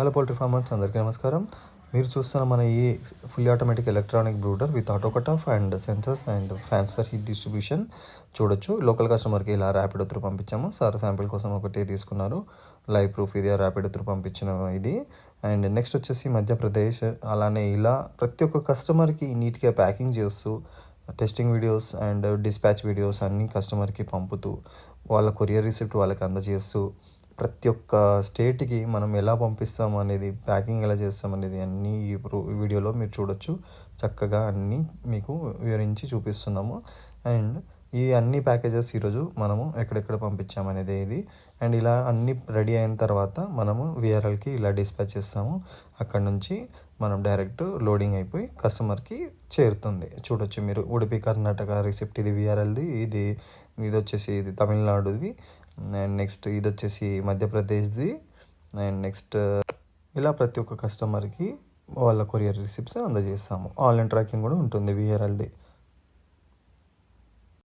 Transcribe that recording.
Hello poultry farmers అందరికీ నమస్కారం. మీరు చూస్తున్న మన ఈ fully automatic electronic brooder with auto cut off and sensors and fans for heat distribution చూడొచ్చు. లోకల్ కస్టమర్కి ఇలా ర్యాపిడో త్రూ పంపించాము. సార్ శాంపిల్ కోసం ఒకటి తీసుకున్నారు. లైవ్ ప్రూఫ్ ఇది ర్యాపిడో త్రూ పంపించిన ఇది. అండ్ నెక్స్ట్ వచ్చేసి మధ్యప్రదేశ్. అలానే ఇలా ప్రతి ఒక్క కస్టమర్కి నీట్గా ప్యాకింగ్ చేస్తూ testing videos and dispatch videos అన్నీ కస్టమర్కి పంపుతూ వాళ్ళ కొరియర్ రిసిప్ట్ వాళ్ళకి అందజేస్తూ ప్రతి ఒక్క స్టేట్కి మనం ఎలా పంపిస్తాం అనేది, ప్యాకింగ్ ఎలా చేస్తాం అనేది అన్నీ ఈ వీడియోలో మీరు చూడొచ్చు. చక్కగా అన్నీ మీకు వివరించి చూపిస్తున్నాము. అండ్ ఈ అన్ని ప్యాకేజెస్ ఈరోజు మనము ఎక్కడెక్కడ పంపించామనేది ఇది. అండ్ ఇలా అన్నీ రెడీ అయిన తర్వాత మనము విఆర్ఎల్కి ఇలా డిస్పాచ్ చేస్తాము. అక్కడ నుంచి మనం డైరెక్ట్ లోడింగ్ అయిపోయి కస్టమర్కి చేరుతుంది. చూడొచ్చు మీరు. ఉడిపి కర్ణాటక రిసిప్ట్ ఇది విఆర్ఎల్ది. ఇది వచ్చేసి ఇది తమిళనాడుది. అండ్ నెక్స్ట్ ఇది వచ్చేసి మధ్యప్రదేశ్ది. అండ్ నెక్స్ట్ ఇలా ప్రతి ఒక్క కస్టమర్కి వాళ్ళ కొరియర్ రిసిప్ట్స్ అందజేస్తాము. ఆన్లైన్ ట్రాకింగ్ కూడా ఉంటుంది విఆర్ఎల్ది.